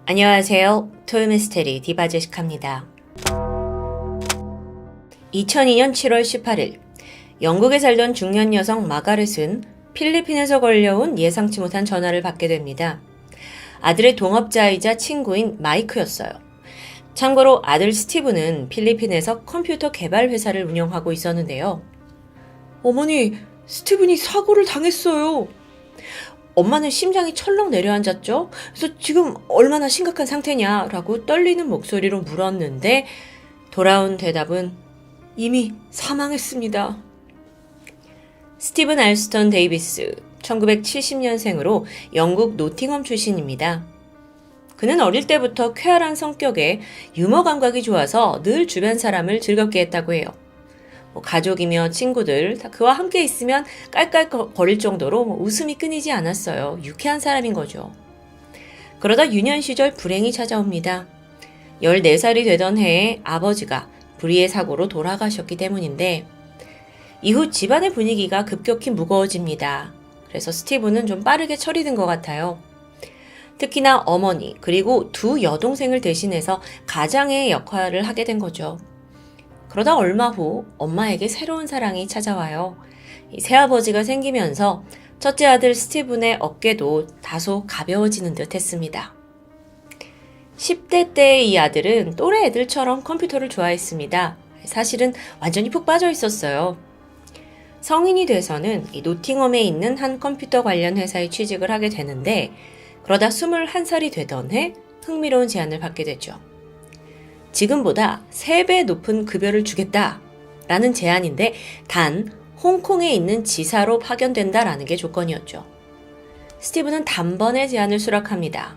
안녕하세요. 토요미스테리 디바제시카입니다. 2002년 7월 18일 영국에 살던 중년 여성 마가렛은 필리핀에서 걸려온 예상치 못한 전화를 받게 됩니다. 아들의 동업자이자 친구인 마이크였어요. 참고로 아들 스티브는 필리핀에서 컴퓨터 개발 회사를 운영하고 있었는데요. 어머니, 스티븐이 사고를 당했어요. 엄마는 심장이 철렁 내려앉았죠. 그래서 지금 얼마나 심각한 상태냐? 라고 떨리는 목소리로 물었는데 돌아온 대답은 이미 사망했습니다. 스티븐 알스턴 데이비스, 1970년생으로 영국 노팅엄 출신입니다. 그는 어릴 때부터 쾌활한 성격에 유머 감각이 좋아서 늘 주변 사람을 즐겁게 했다고 해요. 가족이며 친구들 다 그와 함께 있으면 깔깔거릴 정도로 웃음이 끊이지 않았어요. 유쾌한 사람인 거죠. 그러다 유년 시절 불행이 찾아옵니다. 14살이 되던 해에 아버지가 불의의 사고로 돌아가셨기 때문인데 이후 집안의 분위기가 급격히 무거워집니다. 그래서 스티브는 좀 빠르게 처리된 것 같아요. 특히나 어머니 그리고 두 여동생을 대신해서 가장의 역할을 하게 된 거죠. 그러다 얼마 후 엄마에게 새로운 사랑이 찾아와요. 새아버지가 생기면서 첫째 아들 스티븐의 어깨도 다소 가벼워지는 듯 했습니다. 10대 때의 이 아들은 또래 애들처럼 컴퓨터를 좋아했습니다. 사실은 완전히 푹 빠져 있었어요. 성인이 돼서는 이 노팅엄에 있는 한 컴퓨터 관련 회사에 취직을 하게 되는데 그러다 21살이 되던 해 흥미로운 제안을 받게 되죠. 지금보다 3배 높은 급여를 주겠다라는 제안인데 단 홍콩에 있는 지사로 파견된다라는 게 조건이었죠. 스티븐은 단번에 제안을 수락합니다.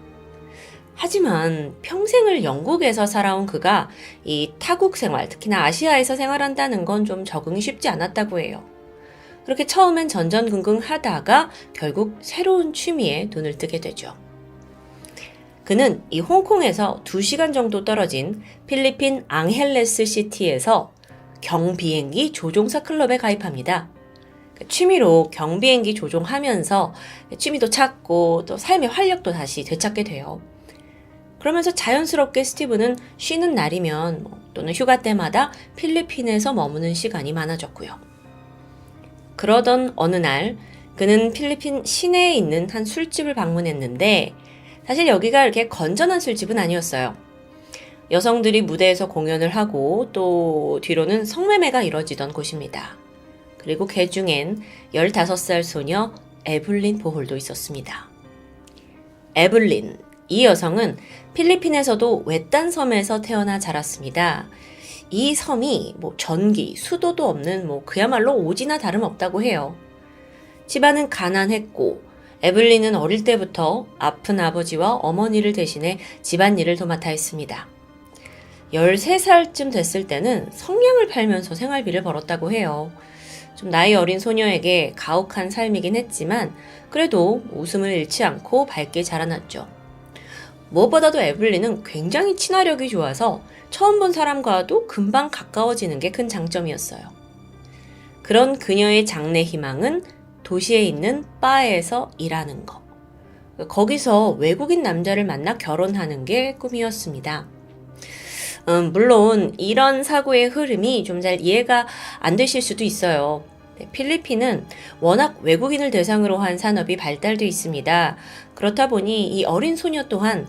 하지만 평생을 영국에서 살아온 그가 이 타국 생활, 특히나 아시아에서 생활한다는 건 좀 적응이 쉽지 않았다고 해요. 그렇게 처음엔 전전긍긍 하다가 결국 새로운 취미에 눈을 뜨게 되죠. 그는 이 홍콩에서 2시간 정도 떨어진 필리핀 앙헬레스 시티에서 경비행기 조종사 클럽에 가입합니다. 취미로 경비행기 조종하면서 취미도 찾고 또 삶의 활력도 다시 되찾게 돼요. 그러면서 자연스럽게 스티브는 쉬는 날이면 또는 휴가 때마다 필리핀에서 머무는 시간이 많아졌고요. 그러던 어느 날 그는 필리핀 시내에 있는 한 술집을 방문했는데 사실 여기가 이렇게 건전한 술집은 아니었어요. 여성들이 무대에서 공연을 하고 또 뒤로는 성매매가 이뤄지던 곳입니다. 그리고 그 중엔 15살 소녀 에블린 보홀도 있었습니다. 에블린, 이 여성은 필리핀에서도 외딴 섬에서 태어나 자랐습니다. 이 섬이 전기, 수도도 없는 그야말로 오지나 다름없다고 해요. 집안은 가난했고 에블린은 어릴 때부터 아픈 아버지와 어머니를 대신해 집안일을 도맡아 했습니다. 13살쯤 됐을 때는 성냥을 팔면서 생활비를 벌었다고 해요. 좀 나이 어린 소녀에게 가혹한 삶이긴 했지만 그래도 웃음을 잃지 않고 밝게 자라났죠. 무엇보다도 에블린은 굉장히 친화력이 좋아서 처음 본 사람과도 금방 가까워지는 게 큰 장점이었어요. 그런 그녀의 장래 희망은 도시에 있는 바에서 일하는 거. 거기서 외국인 남자를 만나 결혼하는 게 꿈이었습니다. 물론 이런 사고의 흐름이 좀 잘 이해가 안 되실 수도 있어요. 필리핀은 워낙 외국인을 대상으로 한 산업이 발달돼 있습니다. 그렇다 보니 이 어린 소녀 또한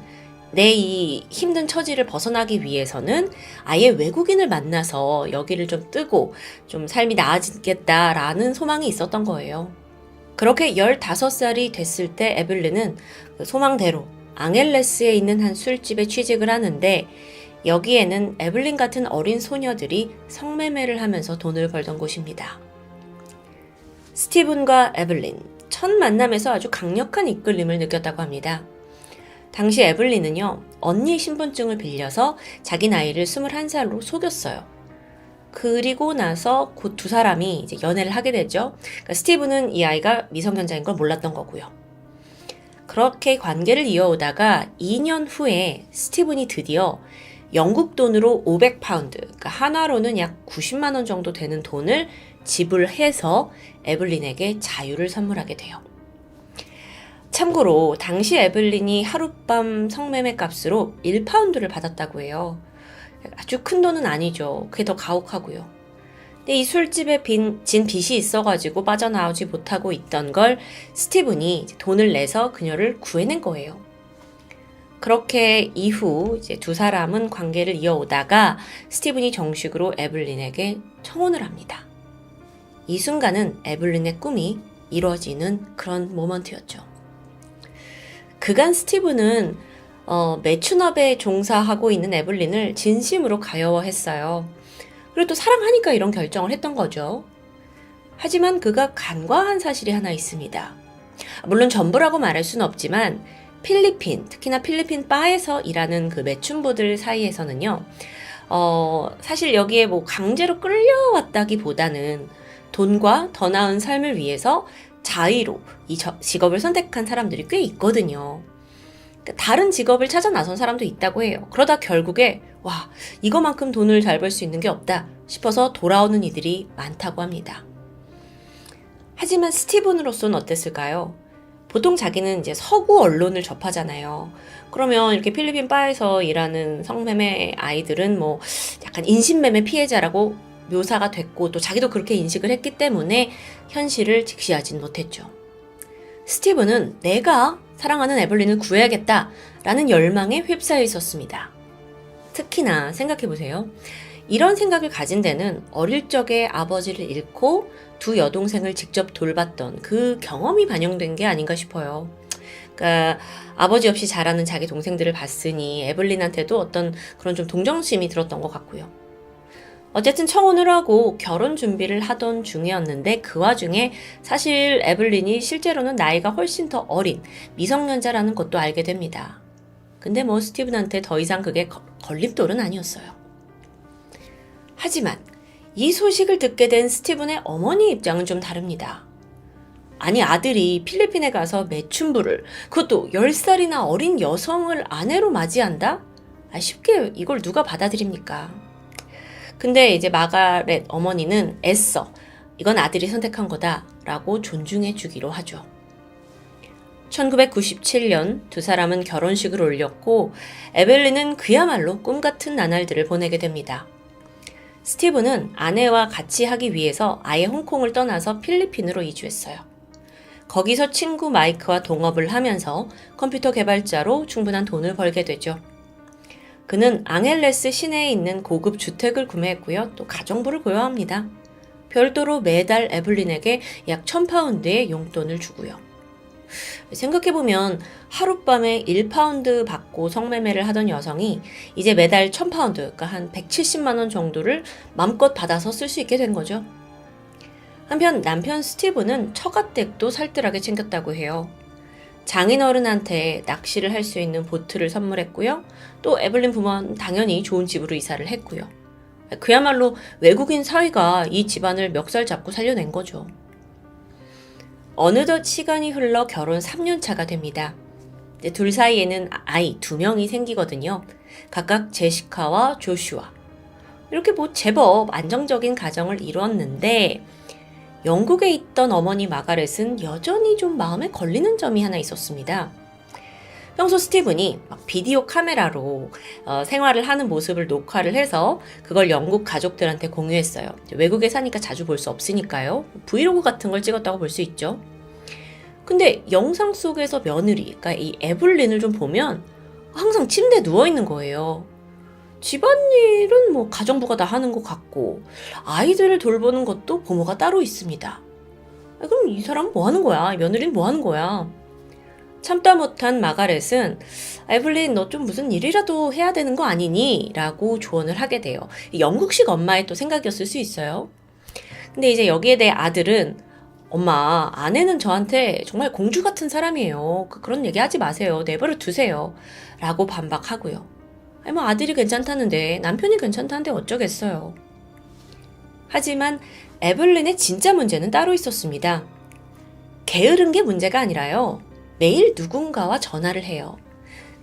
내 이 힘든 처지를 벗어나기 위해서는 아예 외국인을 만나서 여기를 좀 뜨고 좀 삶이 나아지겠다라는 소망이 있었던 거예요. 그렇게 15살이 됐을 때 에블린은 그 소망대로 앙헬레스에 있는 한 술집에 취직을 하는데 여기에는 에블린 같은 어린 소녀들이 성매매를 하면서 돈을 벌던 곳입니다. 스티븐과 에블린, 첫 만남에서 아주 강력한 이끌림을 느꼈다고 합니다. 당시 에블린은요, 언니 신분증을 빌려서 자기 나이를 21살로 속였어요. 그리고 나서 곧 두 사람이 이제 연애를 하게 되죠. 그러니까 스티븐은 이 아이가 미성년자인 걸 몰랐던 거고요. 그렇게 관계를 이어오다가 2년 후에 스티븐이 드디어 영국 돈으로 500파운드, 그러니까 한화로는 약 90만 원 정도 되는 돈을 지불해서 에블린에게 자유를 선물하게 돼요. 참고로 당시 에블린이 하룻밤 성매매 값으로 1파운드를 받았다고 해요. 아주 큰 돈은 아니죠. 그게 더 가혹하고요. 근데 이 술집에 진 빚이 있어가지고 빠져나오지 못하고 있던 걸 스티븐이 돈을 내서 그녀를 구해낸 거예요. 그렇게 이후 이제 두 사람은 관계를 이어오다가 스티븐이 정식으로 에블린에게 청혼을 합니다. 이 순간은 에블린의 꿈이 이루어지는 그런 모먼트였죠. 그간 스티븐은 매춘업에 종사하고 있는 에블린을 진심으로 가여워했어요. 그리고 또 사랑하니까 이런 결정을 했던 거죠. 하지만 그가 간과한 사실이 하나 있습니다. 물론 전부라고 말할 수는 없지만 특히나 필리핀 바에서 일하는 그 매춘부들 사이에서는요. 사실 여기에 뭐 강제로 끌려왔다기보다는 돈과 더 나은 삶을 위해서 자의로 이 직업을 선택한 사람들이 꽤 있거든요. 다른 직업을 찾아 나선 사람도 있다고 해요. 그러다 결국에 와, 이거만큼 돈을 잘 벌 수 있는 게 없다 싶어서 돌아오는 이들이 많다고 합니다. 하지만 스티븐으로서는 어땠을까요? 보통 자기는 이제 서구 언론을 접하잖아요. 그러면 이렇게 필리핀 바에서 일하는 성매매 아이들은 뭐 약간 인신매매 피해자라고 묘사가 됐고 또 자기도 그렇게 인식을 했기 때문에 현실을 직시하진 못했죠. 스티븐은 내가 사랑하는 에블린을 구해야겠다라는 열망에 휩싸여 있었습니다. 특히나 생각해보세요. 이런 생각을 가진 데는 어릴 적에 아버지를 잃고 두 여동생을 직접 돌봤던 그 경험이 반영된 게 아닌가 싶어요. 그러니까 아버지 없이 자라는 자기 동생들을 봤으니 에블린한테도 어떤 그런 좀 동정심이 들었던 것 같고요. 어쨌든 청혼을 하고 결혼 준비를 하던 중이었는데 그 와중에 사실 에블린이 실제로는 나이가 훨씬 더 어린 미성년자라는 것도 알게 됩니다. 근데 뭐 스티븐한테 더 이상 그게 걸림돌은 아니었어요. 하지만 이 소식을 듣게 된 스티븐의 어머니 입장은 좀 다릅니다. 아니 아들이 필리핀에 가서 매춘부를 그것도 10살이나 어린 여성을 아내로 맞이한다? 쉽게 이걸 누가 받아들입니까? 근데 이제 마가렛 어머니는 애써 이건 아들이 선택한 거다 라고 존중해 주기로 하죠. 1997년 두 사람은 결혼식을 올렸고 에벨린은 그야말로 꿈같은 나날들을 보내게 됩니다. 스티븐은 아내와 같이 하기 위해서 아예 홍콩을 떠나서 필리핀으로 이주했어요. 거기서 친구 마이크와 동업을 하면서 컴퓨터 개발자로 충분한 돈을 벌게 되죠. 그는 앙헬레스 시내에 있는 고급 주택을 구매했고요. 또 가정부를 고용합니다. 별도로 매달 에블린에게 약 1000파운드의 용돈을 주고요. 생각해보면 하룻밤에 1파운드 받고 성매매를 하던 여성이 이제 매달 1000파운드, 그러니까 한 170만 원 정도를 마음껏 받아서 쓸 수 있게 된 거죠. 한편 남편 스티븐은 처가댁도 살뜰하게 챙겼다고 해요. 장인어른한테 낚시를 할 수 있는 보트를 선물했고요. 또 에블린 부모는 당연히 좋은 집으로 이사를 했고요. 그야말로 외국인 사위가 이 집안을 멱살 잡고 살려낸 거죠. 어느덧 시간이 흘러 결혼 3년 차가 됩니다. 둘 사이에는 아이 2명이 생기거든요. 각각 제시카와 조슈아. 이렇게 뭐 제법 안정적인 가정을 이루었는데 영국에 있던 어머니 마가렛은 여전히 좀 마음에 걸리는 점이 하나 있었습니다. 평소 스티븐이 막 비디오 카메라로 생활을 하는 모습을 녹화를 해서 그걸 영국 가족들한테 공유했어요. 외국에 사니까 자주 볼 수 없으니까요. 브이로그 같은 걸 찍었다고 볼 수 있죠. 근데 영상 속에서 며느리, 그러니까 이 에블린을 좀 보면 항상 침대에 누워있는 거예요. 집안일은 뭐 가정부가 다 하는 것 같고 아이들을 돌보는 것도 부모가 따로 있습니다. 그럼 이 사람은 뭐 하는 거야? 며느리는 뭐 하는 거야? 참다 못한 마가렛은 에블린 너 좀 무슨 일이라도 해야 되는 거 아니니? 라고 조언을 하게 돼요. 영국식 엄마의 또 생각이었을 수 있어요. 근데 이제 여기에 대해 아들은 엄마, 아내는 저한테 정말 공주 같은 사람이에요. 그런 얘기 하지 마세요. 내버려 두세요. 라고 반박하고요. 뭐 아들이 괜찮다는데 남편이 괜찮다는데 어쩌겠어요. 하지만 에블린의 진짜 문제는 따로 있었습니다. 게으른 게 문제가 아니라요. 매일 누군가와 전화를 해요.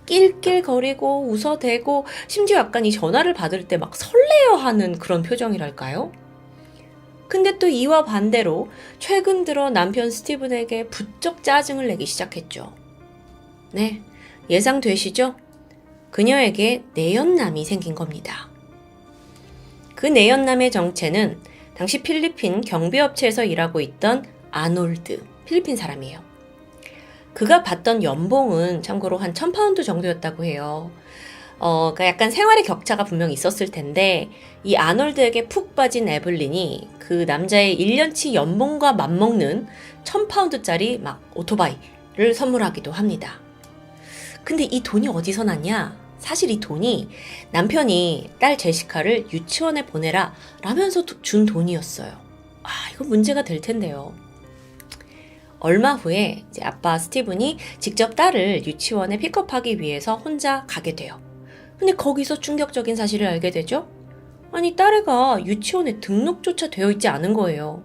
낄낄거리고 웃어대고 심지어 약간 이 전화를 받을 때 막 설레어하는 그런 표정이랄까요? 근데 또 이와 반대로 최근 들어 남편 스티븐에게 부쩍 짜증을 내기 시작했죠. 네, 예상되시죠? 그녀에게 내연남이 생긴 겁니다. 그 내연남의 정체는 당시 필리핀 경비업체에서 일하고 있던 아놀드, 필리핀 사람이에요. 그가 받던 연봉은 참고로 한 1,000파운드 정도였다고 해요. 그러니까 약간 생활의 격차가 분명히 있었을 텐데 이 아놀드에게 푹 빠진 에블린이 그 남자의 1년치 연봉과 맞먹는 1,000파운드짜리 막 오토바이를 선물하기도 합니다. 근데 이 돈이 어디서 났냐? 사실 이 돈이 남편이 딸 제시카를 유치원에 보내라 라면서 준 돈이었어요. 이거 문제가 될 텐데요. 얼마 후에 이제 아빠 스티븐이 직접 딸을 유치원에 픽업하기 위해서 혼자 가게 돼요. 근데 거기서 충격적인 사실을 알게 되죠? 아니, 딸애가 유치원에 등록조차 되어 있지 않은 거예요.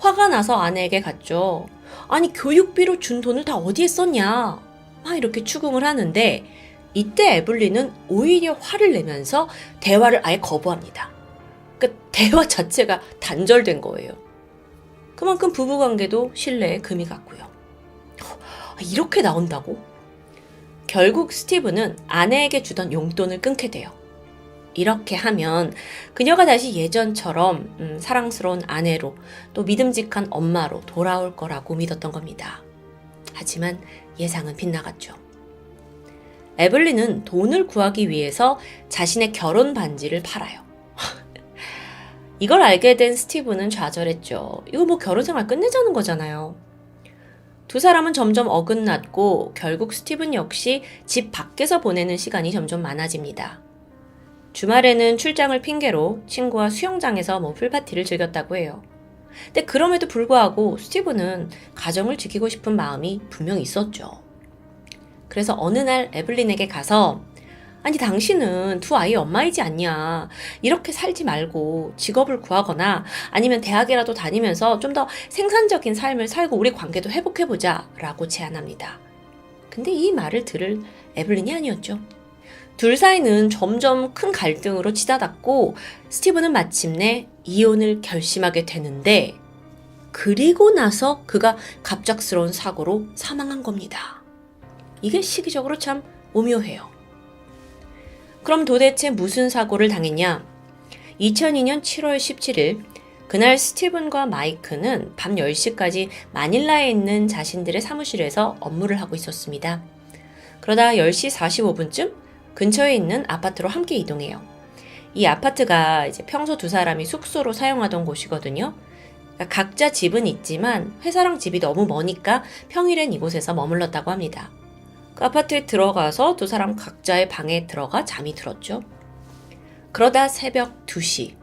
화가 나서 아내에게 갔죠. 아니, 교육비로 준 돈을 다 어디에 썼냐? 막 이렇게 추궁을 하는데 이때 에블린은 오히려 화를 내면서 대화를 아예 거부합니다. 그러니까 대화 자체가 단절된 거예요. 그만큼 부부관계도 신뢰에 금이 갔고요. 이렇게 나온다고? 결국 스티브는 아내에게 주던 용돈을 끊게 돼요. 이렇게 하면 그녀가 다시 예전처럼 사랑스러운 아내로 또 믿음직한 엄마로 돌아올 거라고 믿었던 겁니다. 하지만 예상은 빗나갔죠. 에블린은 돈을 구하기 위해서 자신의 결혼 반지를 팔아요. 이걸 알게 된 스티브는 좌절했죠. 이거 뭐 결혼 생활 끝내자는 거잖아요. 두 사람은 점점 어긋났고 결국 스티븐 역시 집 밖에서 보내는 시간이 점점 많아집니다. 주말에는 출장을 핑계로 친구와 수영장에서 풀파티를 즐겼다고 해요. 근데 그럼에도 불구하고 스티븐은 가정을 지키고 싶은 마음이 분명히 있었죠. 그래서 어느 날 에블린에게 가서 아니 당신은 두 아이의 엄마이지 않냐. 이렇게 살지 말고 직업을 구하거나 아니면 대학이라도 다니면서 좀 더 생산적인 삶을 살고 우리 관계도 회복해보자 라고 제안합니다. 근데 이 말을 들을 에블린이 아니었죠. 둘 사이는 점점 큰 갈등으로 치닫았고 스티븐은 마침내 이혼을 결심하게 되는데 그리고 나서 그가 갑작스러운 사고로 사망한 겁니다. 이게 시기적으로 참 오묘해요. 그럼 도대체 무슨 사고를 당했냐? 2002년 7월 17일 그날 스티븐과 마이크는 밤 10시까지 마닐라에 있는 자신들의 사무실에서 업무를 하고 있었습니다. 그러다 10시 45분쯤 근처에 있는 아파트로 함께 이동해요. 이 아파트가 이제 평소 두 사람이 숙소로 사용하던 곳이거든요. 그러니까 각자 집은 있지만 회사랑 집이 너무 머니까 평일엔 이곳에서 머물렀다고 합니다. 그 아파트에 들어가서 두 사람 각자의 방에 들어가 잠이 들었죠. 그러다 새벽 2시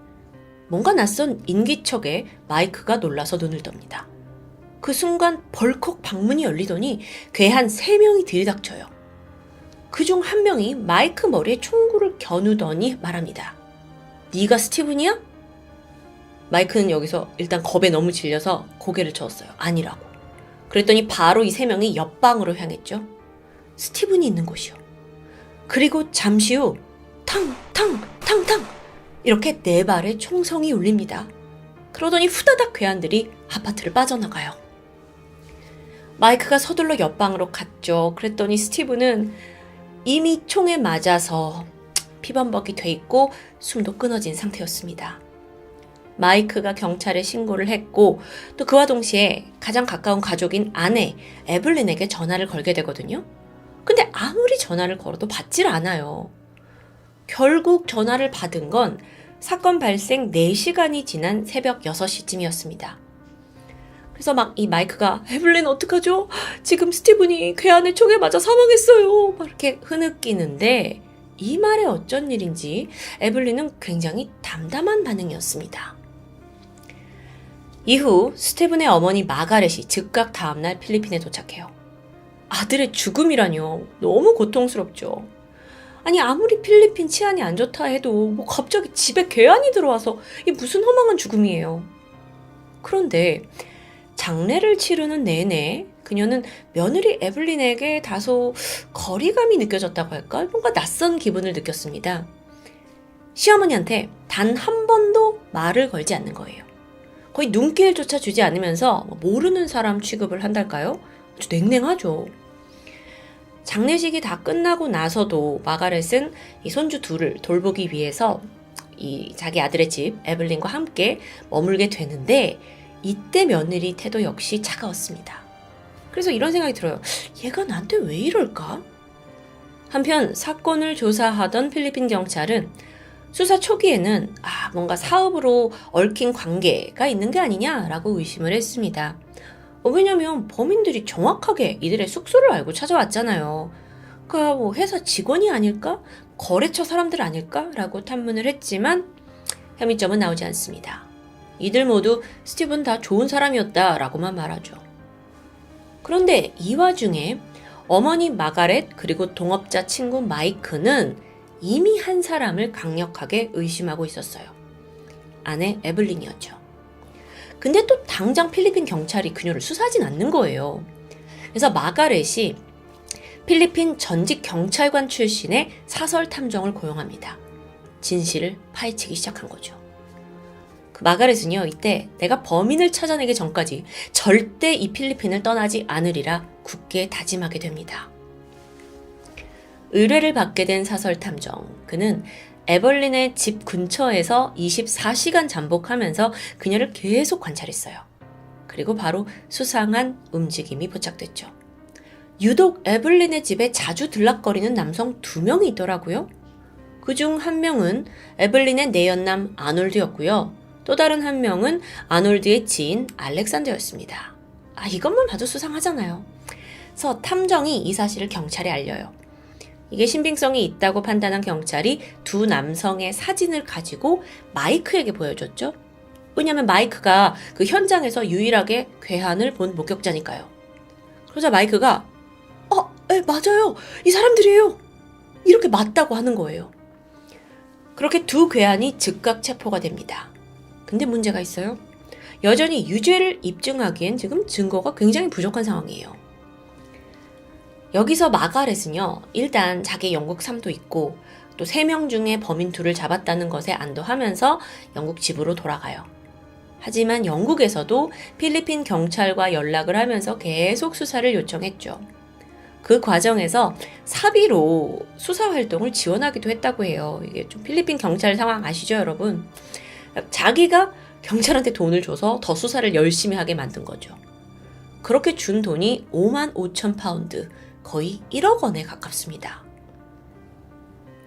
뭔가 낯선 인기척에 마이크가 놀라서 눈을 떱니다. 그 순간 벌컥 방문이 열리더니 괴한 3명이 들이닥쳐요. 그중 한 명이 마이크 머리에 총구를 겨누더니 말합니다. 네가 스티븐이야? 마이크는 여기서 일단 겁에 너무 질려서 고개를 저었어요. 아니라고. 그랬더니 바로 이 3명이 옆방으로 향했죠. 스티븐이 있는 곳이요. 그리고 잠시 후 탕탕탕탕 이렇게 4발의 총성이 울립니다. 그러더니 후다닥 괴한들이 아파트를 빠져나가요. 마이크가 서둘러 옆방으로 갔죠. 그랬더니 스티븐은 이미 총에 맞아서 피범벅이 돼 있고 숨도 끊어진 상태였습니다. 마이크가 경찰에 신고를 했고 또 그와 동시에 가장 가까운 가족인 아내 에블린에게 전화를 걸게 되거든요. 근데 아무리 전화를 걸어도 받질 않아요. 결국 전화를 받은 건 사건 발생 4시간이 지난 새벽 6시쯤이었습니다. 그래서 막 이 마이크가 에블린 어떡하죠? 지금 스티븐이 괴한의 총에 맞아 사망했어요. 막 이렇게 흐느끼는데 이 말에 어쩐 일인지 에블린은 굉장히 담담한 반응이었습니다. 이후 스티븐의 어머니 마가렛이 즉각 다음날 필리핀에 도착해요. 아들의 죽음이라뇨. 너무 고통스럽죠. 아니 아무리 필리핀 치안이 안 좋다 해도 뭐 갑자기 집에 괴한이 들어와서 이게 무슨 허망한 죽음이에요. 그런데 장례를 치르는 내내 그녀는 며느리 에블린에게 다소 거리감이 느껴졌다고 할까? 뭔가 낯선 기분을 느꼈습니다. 시어머니한테 단 한 번도 말을 걸지 않는 거예요. 거의 눈길조차 주지 않으면서 모르는 사람 취급을 한달까요? 아주 냉랭하죠. 장례식이 다 끝나고 나서도 마가렛은 이 손주 둘을 돌보기 위해서 이 자기 아들의 집 에블린과 함께 머물게 되는데 이때 며느리 태도 역시 차가웠습니다. 그래서 이런 생각이 들어요. 얘가 나한테 왜 이럴까? 한편 사건을 조사하던 필리핀 경찰은 수사 초기에는 뭔가 사업으로 얽힌 관계가 있는 게 아니냐라고 의심을 했습니다. 왜냐면 범인들이 정확하게 이들의 숙소를 알고 찾아왔잖아요. 그러니까 뭐 회사 직원이 아닐까? 거래처 사람들 아닐까? 라고 탐문을 했지만 혐의점은 나오지 않습니다. 이들 모두 스티븐 다 좋은 사람이었다라고만 말하죠. 그런데 이 와중에 어머니 마가렛 그리고 동업자 친구 마이크는 이미 한 사람을 강력하게 의심하고 있었어요. 아내 에블린이었죠. 근데 또 당장 필리핀 경찰이 그녀를 수사하진 않는 거예요. 그래서 마가렛이 필리핀 전직 경찰관 출신의 사설 탐정을 고용합니다. 진실을 파헤치기 시작한 거죠. 그 마가렛은요, 이때 내가 범인을 찾아내기 전까지 절대 이 필리핀을 떠나지 않으리라 굳게 다짐하게 됩니다. 의뢰를 받게 된 사설 탐정, 그는 에벌린의 집 근처에서 24시간 잠복하면서 그녀를 계속 관찰했어요. 그리고 바로 수상한 움직임이 포착됐죠. 유독 에블린의 집에 자주 들락거리는 남성 2명이 있더라고요. 그중 한 명은 에블린의 내연남 아놀드였고요. 또 다른 한 명은 아놀드의 지인 알렉산더였습니다. 이것만 봐도 수상하잖아요. 그래서 탐정이 이 사실을 경찰에 알려요. 이게 신빙성이 있다고 판단한 경찰이 2 남성의 사진을 가지고 마이크에게 보여줬죠. 왜냐하면 마이크가 그 현장에서 유일하게 괴한을 본 목격자니까요. 그러자 마이크가 맞아요. 이 사람들이에요. 이렇게 맞다고 하는 거예요. 그렇게 2 괴한이 즉각 체포가 됩니다. 근데 문제가 있어요. 여전히 유죄를 입증하기엔 지금 증거가 굉장히 부족한 상황이에요. 여기서 마가렛은요, 일단 자기 영국 삶도 있고 또 3명 중에 범인 2를 잡았다는 것에 안도하면서 영국 집으로 돌아가요. 하지만 영국에서도 필리핀 경찰과 연락을 하면서 계속 수사를 요청했죠. 그 과정에서 사비로 수사 활동을 지원하기도 했다고 해요. 이게 좀 필리핀 경찰 상황 아시죠, 여러분? 자기가 경찰한테 돈을 줘서 더 수사를 열심히 하게 만든 거죠. 그렇게 준 돈이 55,000파운드, 거의 1억 원에 가깝습니다.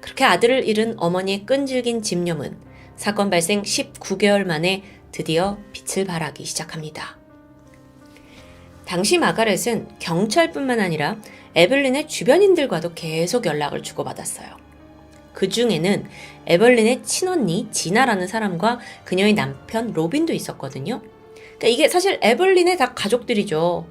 그렇게 아들을 잃은 어머니의 끈질긴 집념은 사건 발생 19개월 만에 드디어 빛을 발하기 시작합니다. 당시 마가렛은 경찰뿐만 아니라 에블린의 주변인들과도 계속 연락을 주고받았어요. 그 중에는 에블린의 친언니 지나라는 사람과 그녀의 남편 로빈도 있었거든요. 그러니까 이게 사실 에블린의 다 가족들이죠.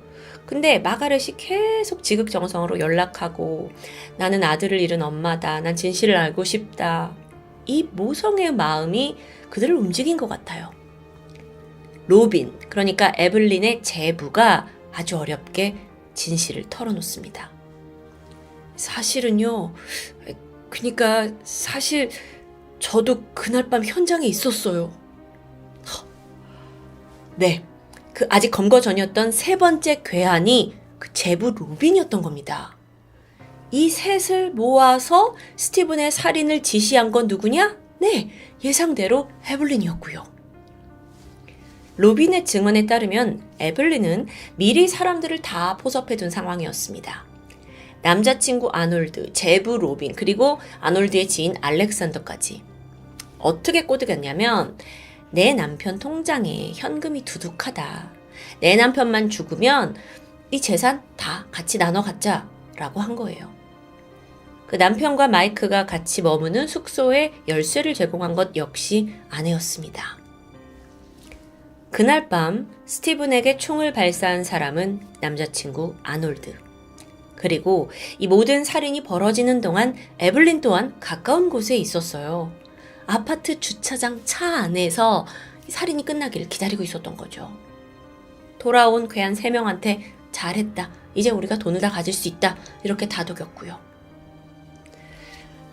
근데 마가렛이 계속 지극정성으로 연락하고 나는 아들을 잃은 엄마다. 난 진실을 알고 싶다. 이 모성의 마음이 그들을 움직인 것 같아요. 로빈, 그러니까 에블린의 제부가 아주 어렵게 진실을 털어놓습니다. 사실은요, 그러니까 사실 저도 그날 밤 현장에 있었어요. 네, 그 아직 검거 전이었던 3번째 괴한이 그 제부 로빈이었던 겁니다. 이 셋을 모아서 스티븐의 살인을 지시한 건 누구냐? 네, 예상대로 에블린이었고요. 로빈의 증언에 따르면 에블린은 미리 사람들을 다 포섭해둔 상황이었습니다. 남자친구 아놀드, 제부 로빈, 그리고 아놀드의 지인 알렉산더까지. 어떻게 꼬드겼냐면 내 남편 통장에 현금이 두둑하다. 내 남편만 죽으면 이 재산 다 같이 나눠 갖자라고 한 거예요. 그 남편과 마이크가 같이 머무는 숙소에 열쇠를 제공한 것 역시 아내였습니다. 그날 밤 스티븐에게 총을 발사한 사람은 남자친구 아놀드. 그리고 이 모든 살인이 벌어지는 동안 에블린 또한 가까운 곳에 있었어요. 아파트 주차장 차 안에서 살인이 끝나기를 기다리고 있었던 거죠. 돌아온 괴한 3명한테 잘했다. 이제 우리가 돈을 다 가질 수 있다. 이렇게 다독였고요.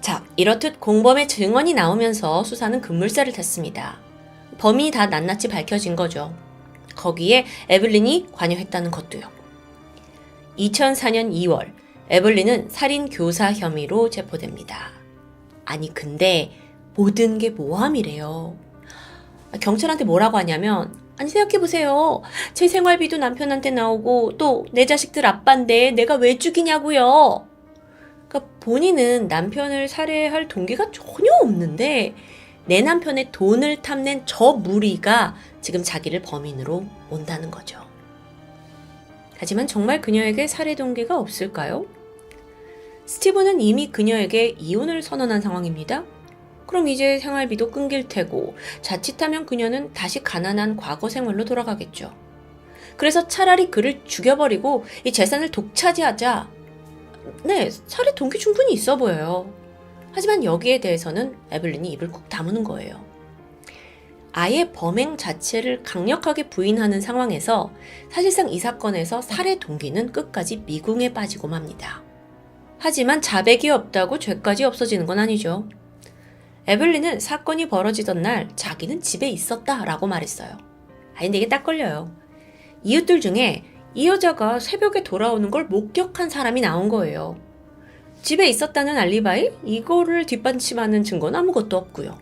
자, 이렇듯 공범의 증언이 나오면서 수사는 급물살을 탔습니다. 범인이 다 낱낱이 밝혀진 거죠. 거기에 에블린이 관여했다는 것도요. 2004년 2월 에블린은 살인 교사 혐의로 체포됩니다. 아니 근데 모든 게 모함이래요. 경찰한테 뭐라고 하냐면 아니 생각해보세요. 제 생활비도 남편한테 나오고 또 내 자식들 아빠인데 내가 왜 죽이냐고요. 그러니까 본인은 남편을 살해할 동기가 전혀 없는데 내 남편의 돈을 탐낸 저 무리가 지금 자기를 범인으로 온다는 거죠. 하지만 정말 그녀에게 살해 동기가 없을까요? 스티브는 이미 그녀에게 이혼을 선언한 상황입니다. 그럼 이제 생활비도 끊길 테고 자칫하면 그녀는 다시 가난한 과거 생활로 돌아가겠죠. 그래서 차라리 그를 죽여버리고 이 재산을 독차지하자. 네, 살해 동기 충분히 있어 보여요. 하지만 여기에 대해서는 에블린이 입을 꾹 다무는 거예요. 아예 범행 자체를 강력하게 부인하는 상황에서 사실상 이 사건에서 살해 동기는 끝까지 미궁에 빠지고 맙니다. 하지만 자백이 없다고 죄까지 없어지는 건 아니죠. 에블린은 사건이 벌어지던 날 자기는 집에 있었다라고 말했어요. 아니 근데 이게 딱 걸려요. 이웃들 중에 이 여자가 새벽에 돌아오는 걸 목격한 사람이 나온 거예요. 집에 있었다는 알리바이? 이거를 뒷받침하는 증거는 아무것도 없고요.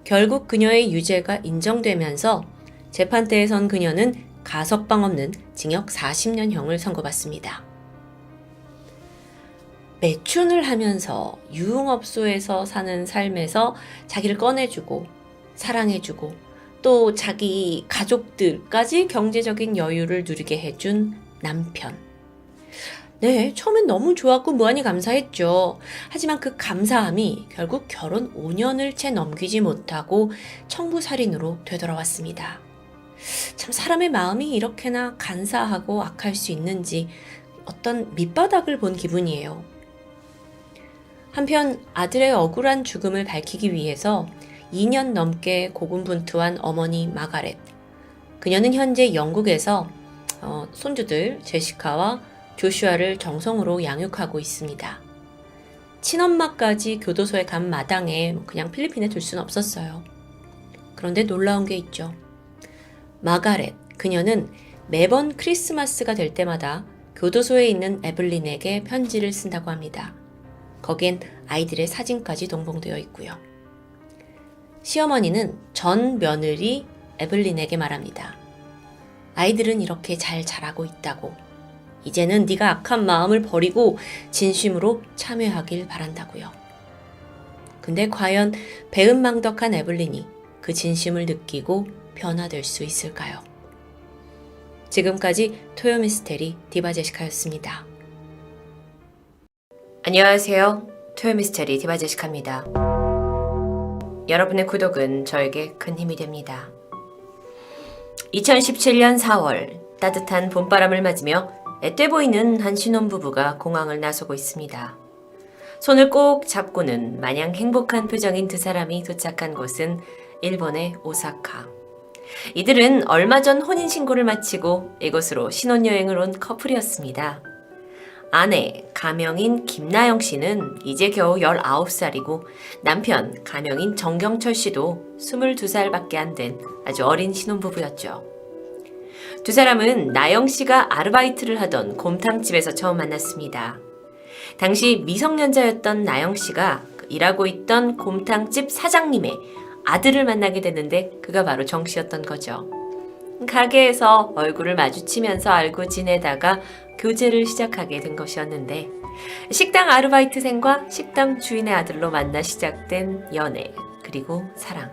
결국 그녀의 유죄가 인정되면서 재판대에선 그녀는 가석방 없는 징역 40년형을 선고받습니다. 매춘을 하면서 유흥업소에서 사는 삶에서 자기를 꺼내주고 사랑해주고 또 자기 가족들까지 경제적인 여유를 누리게 해준 남편. 네, 처음엔 너무 좋았고 무한히 감사했죠. 하지만 그 감사함이 결국 결혼 5년을 채 넘기지 못하고 청부살인으로 되돌아왔습니다. 참 사람의 마음이 이렇게나 간사하고 악할 수 있는지 어떤 밑바닥을 본 기분이에요. 한편 아들의 억울한 죽음을 밝히기 위해서 2년 넘게 고군분투한 어머니 마가렛. 그녀는 현재 영국에서 손주들 제시카와 조슈아를 정성으로 양육하고 있습니다. 친엄마까지 교도소에 간 마당에 그냥 필리핀에 둘 수는 없었어요. 그런데 놀라운 게 있죠. 마가렛, 그녀는 매번 크리스마스가 될 때마다 교도소에 있는 에블린에게 편지를 쓴다고 합니다. 거기엔 아이들의 사진까지 동봉되어 있고요. 시어머니는 전 며느리 에블린에게 말합니다. 아이들은 이렇게 잘 자라고 있다고. 이제는 네가 악한 마음을 버리고 진심으로 참여하길 바란다고요. 근데 과연 배은망덕한 에블린이 그 진심을 느끼고 변화될 수 있을까요? 지금까지 토요미스테리 디바제시카였습니다. 안녕하세요. 토요미스테리 디바제시카입니다. 여러분의 구독은 저에게 큰 힘이 됩니다. 2017년 4월 따뜻한 봄바람을 맞으며 앳돼 보이는 한 신혼부부가 공항을 나서고 있습니다. 손을 꼭 잡고는 마냥 행복한 표정인 두 사람이 도착한 곳은 일본의 오사카. 이들은 얼마 전 혼인신고를 마치고 이곳으로 신혼여행을 온 커플이었습니다. 아내 가명인 김나영 씨는 이제 겨우 19살이고 남편 가명인 정경철 씨도 22살밖에 안 된 아주 어린 신혼부부였죠. 두 사람은 나영 씨가 아르바이트를 하던 곰탕집에서 처음 만났습니다. 당시 미성년자였던 나영 씨가 일하고 있던 곰탕집 사장님의 아들을 만나게 됐는데 그가 바로 정 씨였던 거죠. 가게에서 얼굴을 마주치면서 알고 지내다가 교제를 시작하게 된 것이었는데 식당 아르바이트생과 식당 주인의 아들로 만나 시작된 연애 그리고 사랑.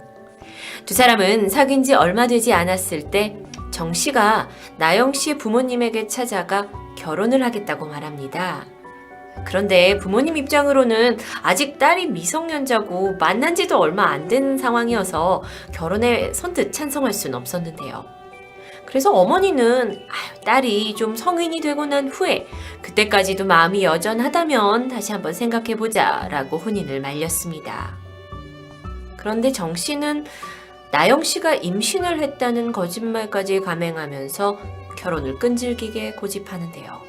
두 사람은 사귄 지 얼마 되지 않았을 때 정 씨가 나영 씨의 부모님에게 찾아가 결혼을 하겠다고 말합니다. 그런데 부모님 입장으로는 아직 딸이 미성년자고 만난 지도 얼마 안 된 상황이어서 결혼에 선뜻 찬성할 수는 없었는데요. 그래서 어머니는 딸이 좀 성인이 되고 난 후에 그때까지도 마음이 여전하다면 다시 한번 생각해보자 라고 혼인을 말렸습니다. 그런데 정 씨는 나영 씨가 임신을 했다는 거짓말까지 감행하면서 결혼을 끈질기게 고집하는데요.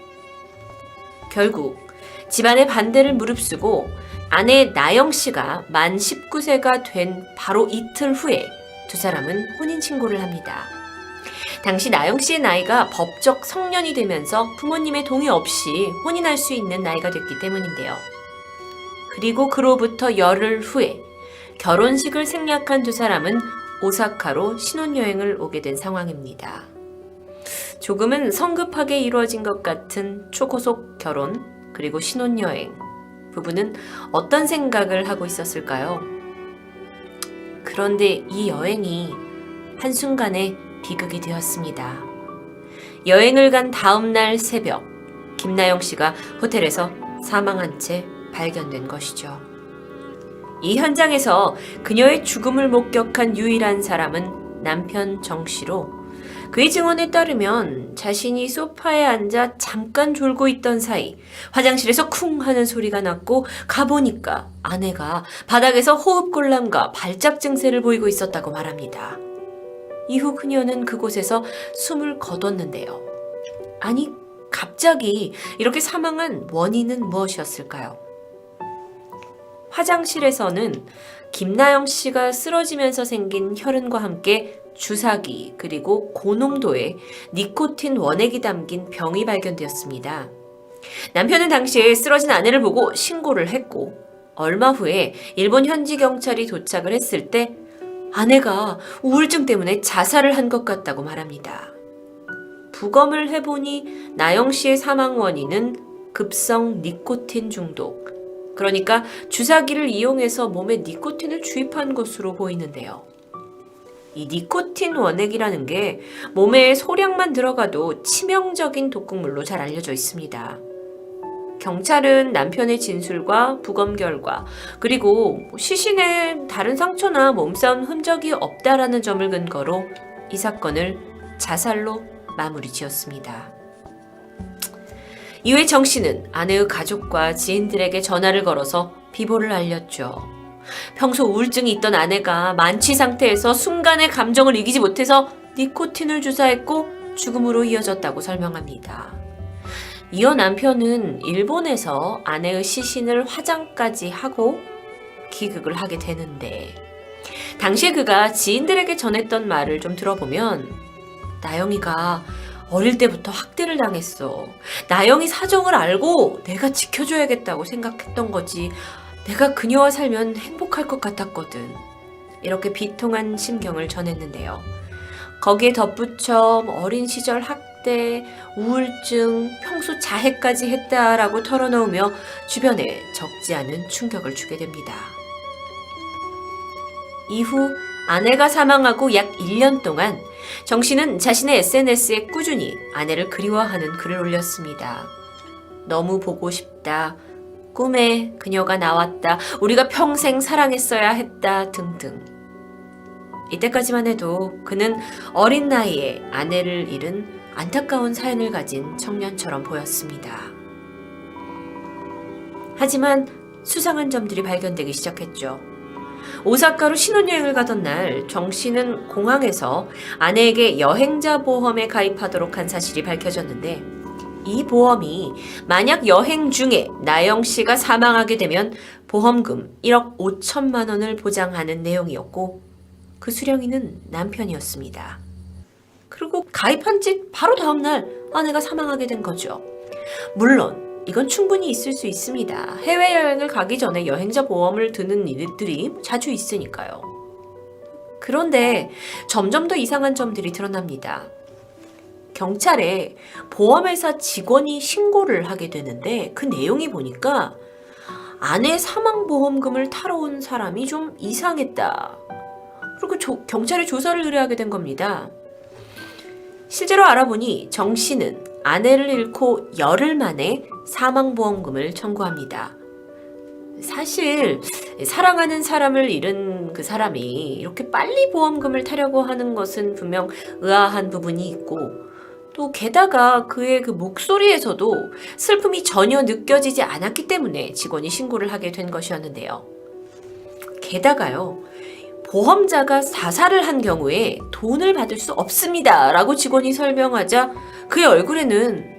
결국 집안의 반대를 무릅쓰고 아내 나영 씨가 만 19세가 된 바로 이틀 후에 두 사람은 혼인신고를 합니다. 당시 나영 씨의 나이가 법적 성년이 되면서 부모님의 동의 없이 혼인할 수 있는 나이가 됐기 때문인데요. 그리고 그로부터 열흘 후에 결혼식을 생략한 두 사람은 오사카로 신혼여행을 오게 된 상황입니다. 조금은 성급하게 이루어진 것 같은 초고속 결혼 그리고 신혼여행. 부부는 어떤 생각을 하고 있었을까요? 그런데 이 여행이 한순간에 비극이 되었습니다. 여행을 간 다음 날 새벽, 김나영 씨가 호텔에서 사망한 채 발견된 것이죠. 이 현장에서 그녀의 죽음을 목격한 유일한 사람은 남편 정 씨로, 그의 증언에 따르면 자신이 소파에 앉아 잠깐 졸고 있던 사이 화장실에서 쿵 하는 소리가 났고 가보니까 아내가 바닥에서 호흡곤란과 발작 증세를 보이고 있었다고 말합니다. 이후 그녀는 그곳에서 숨을 거뒀는데요. 아니, 갑자기 이렇게 사망한 원인은 무엇이었을까요? 화장실에서는 김나영 씨가 쓰러지면서 생긴 혈흔과 함께 주사기 그리고 고농도의 니코틴 원액이 담긴 병이 발견되었습니다. 남편은 당시에 쓰러진 아내를 보고 신고를 했고 얼마 후에 일본 현지 경찰이 도착을 했을 때 아내가 우울증 때문에 자살을 한 것 같다고 말합니다. 부검을 해보니 나영 씨의 사망 원인은 급성 니코틴 중독, 그러니까 주사기를 이용해서 몸에 니코틴을 주입한 것으로 보이는데요. 이 니코틴 원액이라는 게 몸에 소량만 들어가도 치명적인 독극물로 잘 알려져 있습니다. 경찰은 남편의 진술과 부검 결과 그리고 시신에 다른 상처나 몸싸움 흔적이 없다라는 점을 근거로 이 사건을 자살로 마무리 지었습니다. 이후에 정 씨는 아내의 가족과 지인들에게 전화를 걸어서 비보를 알렸죠. 평소 우울증이 있던 아내가 만취 상태에서 순간의 감정을 이기지 못해서 니코틴을 주사했고 죽음으로 이어졌다고 설명합니다. 이어 남편은 일본에서 아내의 시신을 화장까지 하고 기극을 하게 되는데, 당시에 그가 지인들에게 전했던 말을 좀 들어보면 나영이가 어릴 때부터 학대를 당했어. 나영이 사정을 알고 내가 지켜줘야겠다고 생각했던 거지. 내가 그녀와 살면 행복할 것 같았거든. 이렇게 비통한 심경을 전했는데요. 거기에 덧붙여 어린 시절 학대, 우울증, 평소 자해까지 했다라고 털어놓으며 주변에 적지 않은 충격을 주게 됩니다. 이후 아내가 사망하고 약 1년 동안 정 씨는 자신의 SNS에 꾸준히 아내를 그리워하는 글을 올렸습니다. 너무 보고 싶다. 꿈에 그녀가 나왔다. 우리가 평생 사랑했어야 했다. 등등. 이때까지만 해도 그는 어린 나이에 아내를 잃은 안타까운 사연을 가진 청년처럼 보였습니다. 하지만 수상한 점들이 발견되기 시작했죠. 오사카로 신혼여행을 가던 날 정 씨는 공항에서 아내에게 여행자 보험에 가입하도록 한 사실이 밝혀졌는데, 이 보험이 만약 여행 중에 나영 씨가 사망하게 되면 보험금 1억 5천만 원을 보장하는 내용이었고, 그 수령인은 남편이었습니다. 그리고 가입한 지 바로 다음날 아내가 사망하게 된 거죠. 물론 이건 충분히 있을 수 있습니다. 해외여행을 가기 전에 여행자 보험을 드는 일들이 자주 있으니까요. 그런데 점점 더 이상한 점들이 드러납니다. 경찰에 보험회사 직원이 신고를 하게 되는데 그 내용이 보니까 아내 사망보험금을 타러 온 사람이 좀 이상했다. 그리고 경찰에 조사를 의뢰하게 된 겁니다. 실제로 알아보니 정 씨는 아내를 잃고 열흘 만에 사망보험금을 청구합니다. 사실 사랑하는 사람을 잃은 그 사람이 이렇게 빨리 보험금을 타려고 하는 것은 분명 의아한 부분이 있고, 또 게다가 그의 그 목소리에서도 슬픔이 전혀 느껴지지 않았기 때문에 직원이 신고를 하게 된 것이었는데요. 게다가요, 보험자가 자살을 한 경우에 돈을 받을 수 없습니다 라고 직원이 설명하자 그의 얼굴에는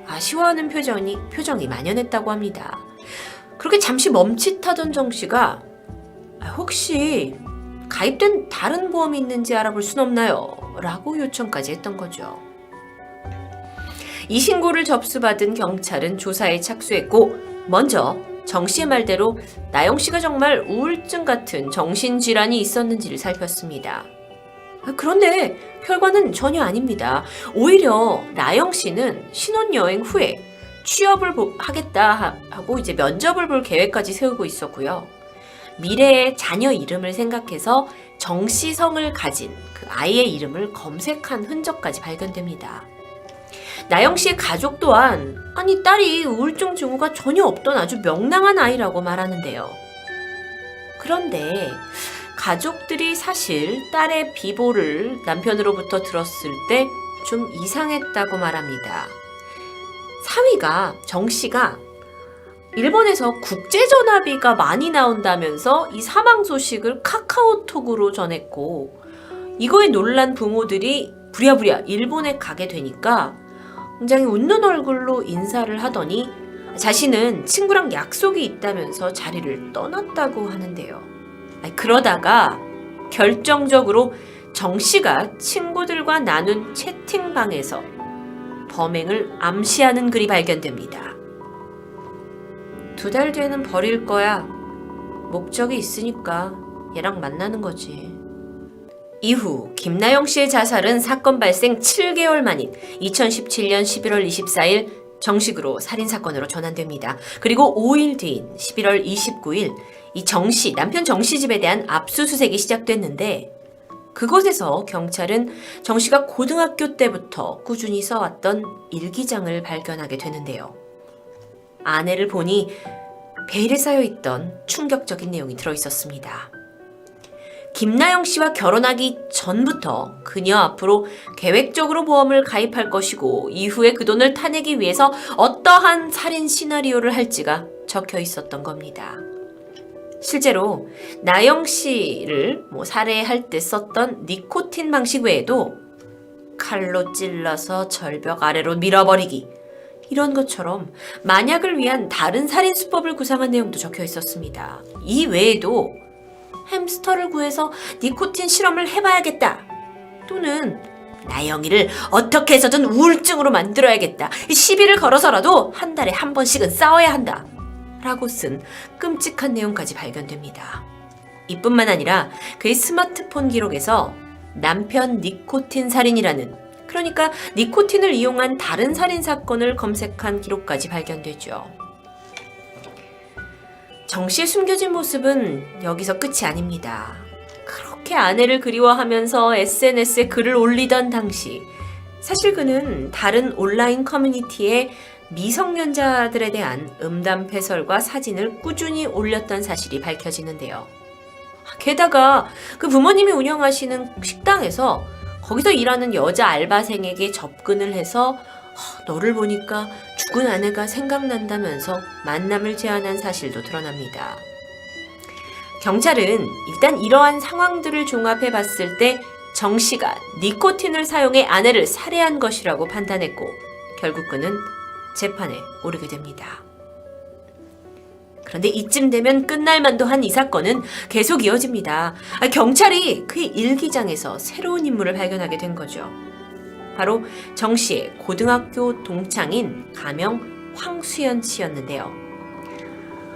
아쉬워하는 표정이 만연했다고 합니다. 그렇게 잠시 멈칫하던 정 씨가 혹시 가입된 다른 보험이 있는지 알아볼 순 없나요? 라고 요청까지 했던 거죠. 이 신고를 접수받은 경찰은 조사에 착수했고 먼저 정 씨의 말대로 나영 씨가 정말 우울증 같은 정신질환이 있었는지를 살폈습니다. 그런데 결과는 전혀 아닙니다. 오히려 나영 씨는 신혼여행 후에 취업을 하겠다 하고 이제 면접을 볼 계획까지 세우고 있었고요. 미래의 자녀 이름을 생각해서 정 씨 성을 가진 그 아이의 이름을 검색한 흔적까지 발견됩니다. 나영 씨의 가족 또한 아니 딸이 우울증 증후가 전혀 없던 아주 명랑한 아이라고 말하는데요. 그런데 가족들이 사실 딸의 비보를 남편으로부터 들었을 때 좀 이상했다고 말합니다. 사위가 정 씨가 일본에서 국제전화비가 많이 나온다면서 이 사망 소식을 카카오톡으로 전했고 이거에 놀란 부모들이 부랴부랴 일본에 가게 되니까 굉장히 웃는 얼굴로 인사를 하더니 자신은 친구랑 약속이 있다면서 자리를 떠났다고 하는데요. 그러다가 결정적으로 정 씨가 친구들과 나눈 채팅방에서 범행을 암시하는 글이 발견됩니다. 2달 뒤에는 버릴 거야. 목적이 있으니까 얘랑 만나는 거지. 이후 김나영 씨의 자살은 사건 발생 7개월 만인 2017년 11월 24일 정식으로 살인사건으로 전환됩니다. 그리고 5일 뒤인 11월 29일 이 정 씨, 남편 정 씨 집에 대한 압수수색이 시작됐는데 그곳에서 경찰은 정 씨가 고등학교 때부터 꾸준히 써왔던 일기장을 발견하게 되는데요. 아내를 보니 베일에 쌓여있던 충격적인 내용이 들어있었습니다. 김나영 씨와 결혼하기 전부터 그녀 앞으로 계획적으로 보험을 가입할 것이고 이후에 그 돈을 타내기 위해서 어떠한 살인 시나리오를 할지가 적혀 있었던 겁니다. 실제로 나영 씨를 살해할 때 썼던 니코틴 방식 외에도 칼로 찔러서 절벽 아래로 밀어버리기 이런 것처럼 만약을 위한 다른 살인 수법을 구상한 내용도 적혀 있었습니다. 이 외에도 햄스터를 구해서 니코틴 실험을 해봐야겠다 또는 나영이를 어떻게 해서든 우울증으로 만들어야겠다 시비를 걸어서라도 한 달에 한 번씩은 싸워야 한다 라고 쓴 끔찍한 내용까지 발견됩니다. 이뿐만 아니라 그의 스마트폰 기록에서 남편 니코틴 살인이라는 그러니까 니코틴을 이용한 다른 살인 사건을 검색한 기록까지 발견되죠. 정 씨의 숨겨진 모습은 여기서 끝이 아닙니다. 그렇게 아내를 그리워하면서 SNS에 글을 올리던 당시 사실 그는 다른 온라인 커뮤니티에 미성년자들에 대한 음담패설과 사진을 꾸준히 올렸던 사실이 밝혀지는데요. 게다가 그 부모님이 운영하시는 식당에서 거기서 일하는 여자 알바생에게 접근을 해서 너를 보니까 죽은 아내가 생각난다면서 만남을 제안한 사실도 드러납니다. 경찰은 일단 이러한 상황들을 종합해 봤을 때 정 씨가 니코틴을 사용해 아내를 살해한 것이라고 판단했고 결국 그는 재판에 오르게 됩니다. 그런데 이쯤 되면 끝날 만도 한 이 사건은 계속 이어집니다. 경찰이 그의 일기장에서 새로운 인물을 발견하게 된 거죠. 바로 정 씨의 고등학교 동창인 가명 황수연 씨였는데요.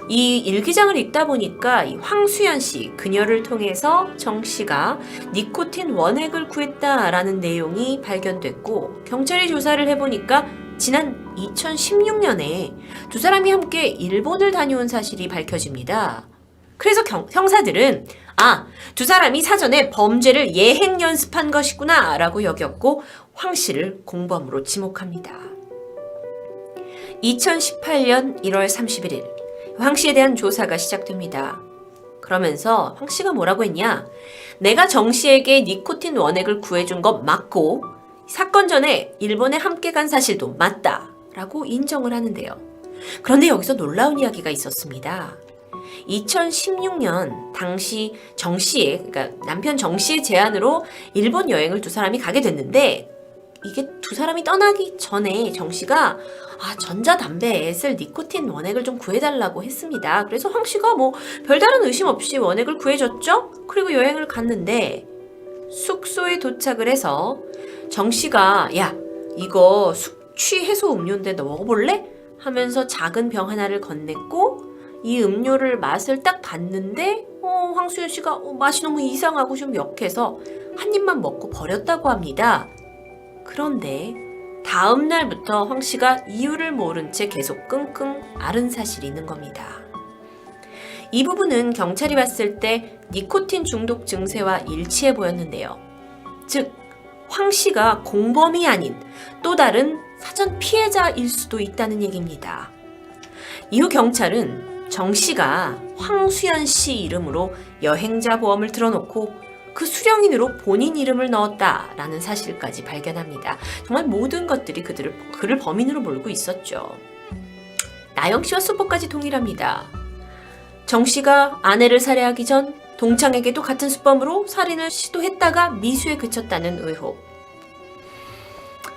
이 일기장을 읽다 보니까 이 황수연 씨, 그녀를 통해서 정 씨가 니코틴 원액을 구했다라는 내용이 발견됐고 경찰이 조사를 해보니까 지난 2016년에 두 사람이 함께 일본을 다녀온 사실이 밝혀집니다. 그래서 형사들은 두 사람이 사전에 범죄를 예행 연습한 것이구나 라고 여겼고 황 씨를 공범으로 지목합니다. 2018년 1월 31일 황 씨에 대한 조사가 시작됩니다. 그러면서 황 씨가 뭐라고 했냐? 내가 정 씨에게 니코틴 원액을 구해준 것 맞고 사건 전에 일본에 함께 간 사실도 맞다 라고 인정을 하는데요. 그런데 여기서 놀라운 이야기가 있었습니다. 2016년 당시 정 씨의, 그러니까 남편 정 씨의 제안으로 일본 여행을 두 사람이 가게 됐는데 이게 두 사람이 떠나기 전에 정 씨가 전자담배에 쓸 니코틴 원액을 좀 구해달라고 했습니다. 그래서 황 씨가 별다른 의심 없이 원액을 구해줬죠? 그리고 여행을 갔는데 숙소에 도착을 해서 정 씨가 야, 이거 숙취 해소 음료인데 너 먹어볼래? 하면서 작은 병 하나를 건넸고 이 음료를 맛을 딱 봤는데 황수연 씨가 맛이 너무 이상하고 좀 역해서 한 입만 먹고 버렸다고 합니다. 그런데 다음 날부터 황 씨가 이유를 모른 채 계속 끙끙 앓은 사실이 있는 겁니다. 이 부분은 경찰이 봤을 때 니코틴 중독 증세와 일치해 보였는데요. 즉, 황 씨가 공범이 아닌 또 다른 사전 피해자일 수도 있다는 얘기입니다. 이후 경찰은 정 씨가 황수연 씨 이름으로 여행자 보험을 들어놓고 그 수령인으로 본인 이름을 넣었다라는 사실까지 발견합니다. 정말 모든 것들이 그를 범인으로 몰고 있었죠. 나영 씨와 수법까지 동일합니다. 정 씨가 아내를 살해하기 전 동창에게도 같은 수법으로 살인을 시도했다가 미수에 그쳤다는 의혹.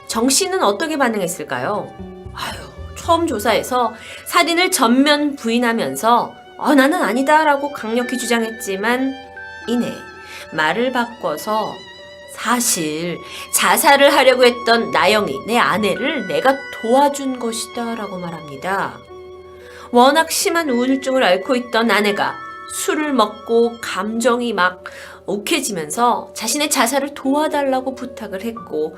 정 씨는 어떻게 반응했을까요? 처음 조사에서 살인을 전면 부인하면서 나는 아니다라고 강력히 주장했지만 이내 말을 바꿔서 사실 자살을 하려고 했던 나영이 내 아내를 내가 도와준 것이다 라고 말합니다. 워낙 심한 우울증을 앓고 있던 아내가 술을 먹고 감정이 막 욱해지면서 자신의 자살을 도와달라고 부탁을 했고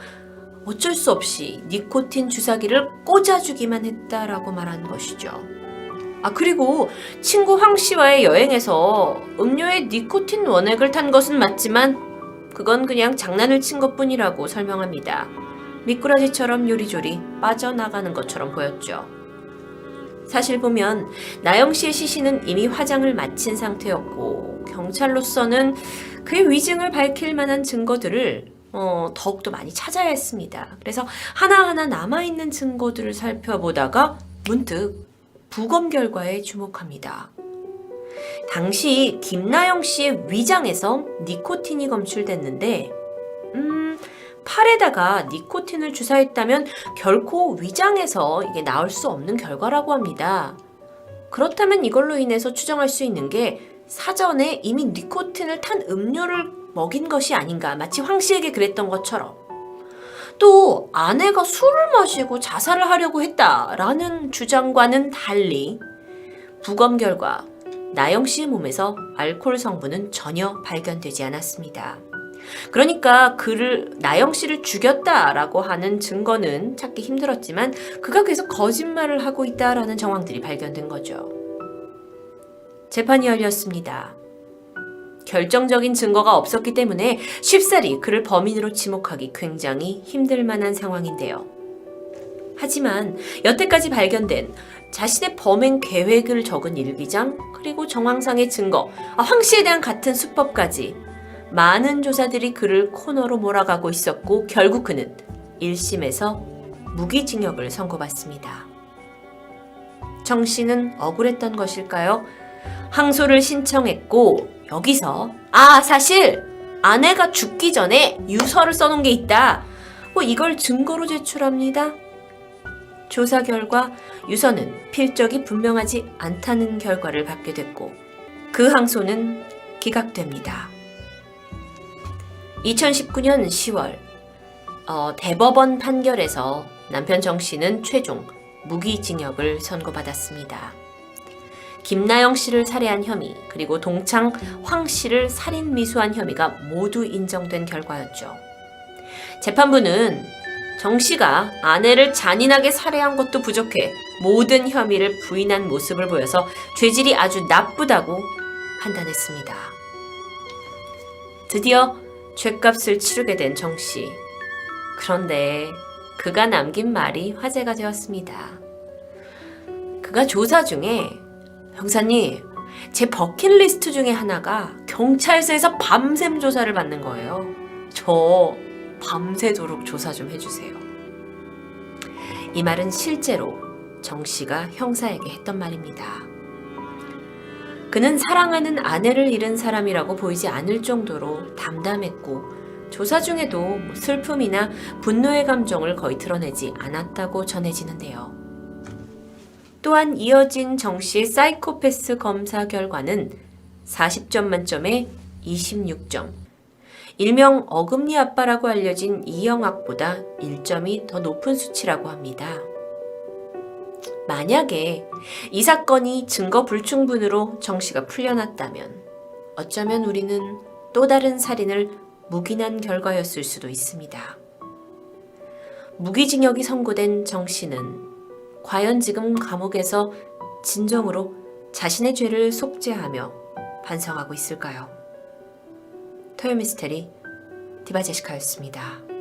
어쩔 수 없이 니코틴 주사기를 꽂아주기만 했다라고 말한 것이죠. 그리고 친구 황 씨와의 여행에서 음료에 니코틴 원액을 탄 것은 맞지만 그건 그냥 장난을 친 것뿐이라고 설명합니다. 미꾸라지처럼 요리조리 빠져나가는 것처럼 보였죠. 사실 보면 나영 씨의 시신은 이미 화장을 마친 상태였고 경찰로서는 그의 위증을 밝힐 만한 증거들을 더욱더 많이 찾아야 했습니다. 그래서 하나하나 남아있는 증거들을 살펴보다가 문득 부검 결과에 주목합니다. 당시 김나영 씨의 위장에서 니코틴이 검출됐는데 팔에다가 니코틴을 주사했다면 결코 위장에서 이게 나올 수 없는 결과라고 합니다. 그렇다면 이걸로 인해서 추정할 수 있는 게 사전에 이미 니코틴을 탄 음료를 먹인 것이 아닌가, 마치 황 씨에게 그랬던 것처럼. 또 아내가 술을 마시고 자살을 하려고 했다라는 주장과는 달리 부검 결과 나영 씨의 몸에서 알코올 성분은 전혀 발견되지 않았습니다. 그러니까 나영 씨를 죽였다라고 하는 증거는 찾기 힘들었지만 그가 계속 거짓말을 하고 있다라는 정황들이 발견된 거죠. 재판이 열렸습니다. 결정적인 증거가 없었기 때문에 쉽사리 그를 범인으로 지목하기 굉장히 힘들 만한 상황인데요. 하지만 여태까지 발견된 자신의 범행 계획을 적은 일기장, 그리고 정황상의 증거, 황 씨에 대한 같은 수법까지 많은 조사들이 그를 코너로 몰아가고 있었고 결국 그는 1심에서 무기징역을 선고받습니다. 정 씨는 억울했던 것일까요? 항소를 신청했고 여기서 사실 아내가 죽기 전에 유서를 써놓은 게 있다. 이걸 증거로 제출합니다. 조사 결과 유서는 필적이 분명하지 않다는 결과를 받게 됐고 그 항소는 기각됩니다. 2019년 10월 대법원 판결에서 남편 정 씨는 최종 무기징역을 선고받았습니다. 김나영 씨를 살해한 혐의, 그리고 동창 황 씨를 살인 미수한 혐의가 모두 인정된 결과였죠. 재판부는 정 씨가 아내를 잔인하게 살해한 것도 부족해 모든 혐의를 부인한 모습을 보여서 죄질이 아주 나쁘다고 판단했습니다. 드디어 죗값을 치르게 된 정 씨. 그런데 그가 남긴 말이 화제가 되었습니다. 그가 조사 중에 형사님, 제 버킷리스트 중에 하나가 경찰서에서 밤샘 조사를 받는 거예요. 저 밤새도록 조사 좀 해주세요. 이 말은 실제로 정 씨가 형사에게 했던 말입니다. 그는 사랑하는 아내를 잃은 사람이라고 보이지 않을 정도로 담담했고 조사 중에도 슬픔이나 분노의 감정을 거의 드러내지 않았다고 전해지는데요. 또한 이어진 정 씨의 사이코패스 검사 결과는 40점 만점에 26점. 일명 어금니 아빠라고 알려진 이영학보다 1점이 더 높은 수치라고 합니다. 만약에 이 사건이 증거 불충분으로 정 씨가 풀려났다면 어쩌면 우리는 또 다른 살인을 묵인한 결과였을 수도 있습니다. 무기징역이 선고된 정 씨는 과연 지금 감옥에서 진정으로 자신의 죄를 속죄하며 반성하고 있을까요? 토요미스테리 디바제시카였습니다.